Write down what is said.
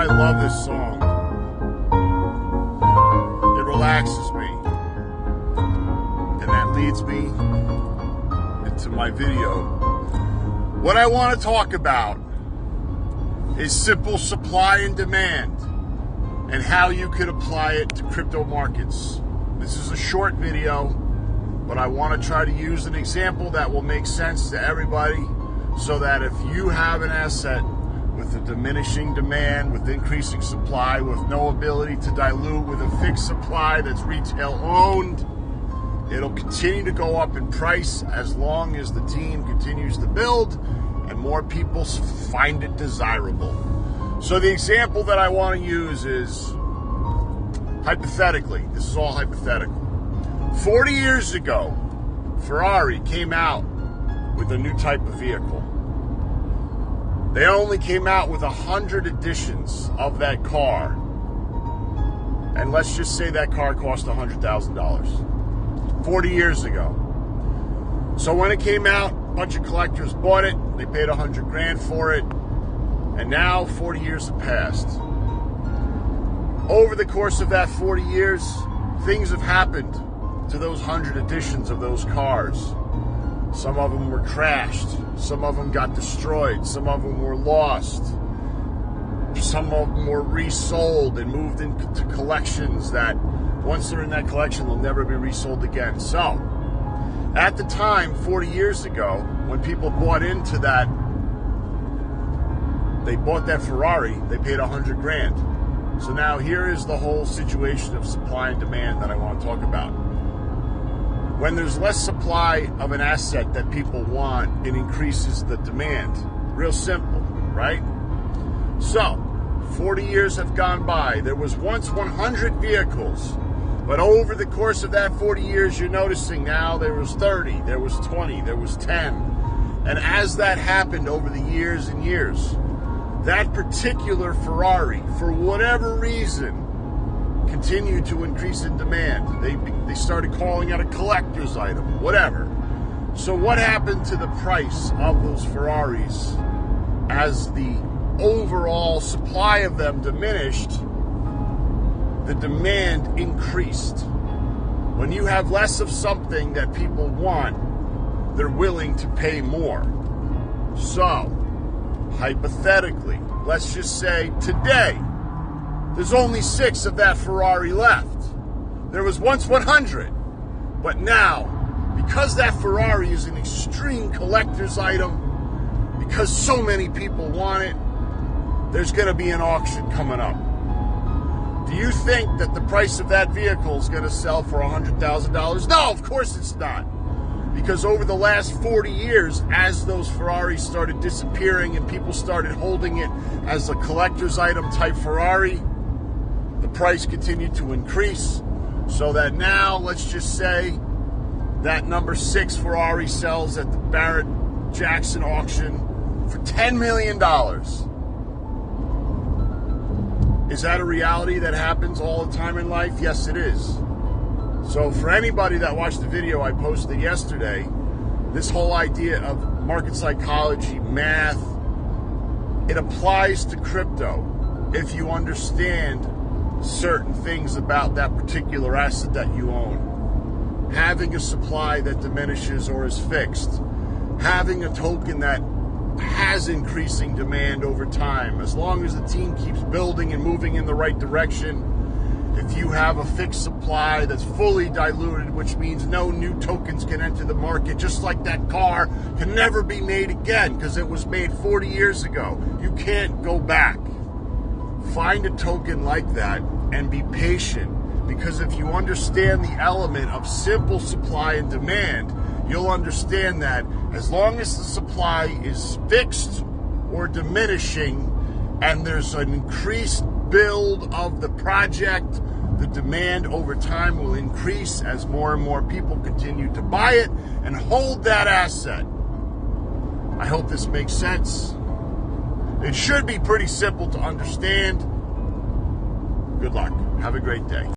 I love this song. It relaxes me. And that leads me into my video. What I want to talk about is simple supply and demand and how you could apply it to crypto markets. This is a short video, but I want to try to use an example that will make sense to everybody so that if you have an asset with a diminishing demand, with increasing supply, with no ability to dilute, with a fixed supply that's retail owned, it'll continue to go up in price as long as the team continues to build and more people find it desirable. So the example that I want to use is, hypothetically, this is all hypothetical. 40 years ago, Ferrari came out with a new type of vehicle. They only came out with 100 editions of that car. And let's just say that car cost $100,000. 40 years ago. So when it came out, a bunch of collectors bought it. They paid $100,000 for it. And now 40 years have passed. Over the course of that 40 years, things have happened to those 100 editions of those cars. Some of them were crashed. Some of them got destroyed. Some of them were lost. Some of them were resold and moved into collections that once they're in that collection, they'll never be resold again. So, at the time, 40 years ago, when people bought into that, they bought that Ferrari, they paid $100,000. So now here is the whole situation of supply and demand that I want to talk about. When there's less supply of an asset that people want, it increases the demand. Real simple, right? So, 40 years have gone by. There was once 100 vehicles, but over the course of that 40 years, you're noticing now there was 30, there was 20, there was 10. And as that happened over the years and years, that particular Ferrari, for whatever reason, continued to increase in demand. They started calling it a collector's item, whatever. So what happened to the price of those Ferraris as the overall supply of them diminished? The demand increased. When you have less of something that people want, they're willing to pay more. So, hypothetically, let's just say today, there's only 6 of that Ferrari left. There was once 100. But now, because that Ferrari is an extreme collector's item, because so many people want it, there's going to be an auction coming up. Do you think that the price of that vehicle is going to sell for $100,000? No, of course it's not. Because over the last 40 years, as those Ferraris started disappearing and people started holding it as a collector's item type Ferrari, the price continued to increase, so that now, let's just say, that number 6 Ferrari sells at the Barrett-Jackson auction for $10 million. Is that a reality that happens all the time in life? Yes, it is. So for anybody that watched the video I posted yesterday, this whole idea of market psychology, math, it applies to crypto if you understand certain things about that particular asset that you own. Having a supply that diminishes or is fixed. Having a token that has increasing demand over time. As long as the team keeps building and moving in the right direction. If you have a fixed supply that's fully diluted, which means no new tokens can enter the market, just like that car can never be made again because it was made 40 years ago. You can't go back. Find a token like that and be patient, because if you understand the element of simple supply and demand, you'll understand that as long as the supply is fixed or diminishing and there's an increased build of the project, the demand over time will increase as more and more people continue to buy it and hold that asset. I hope this makes sense. It should be pretty simple to understand. Good luck. Have a great day.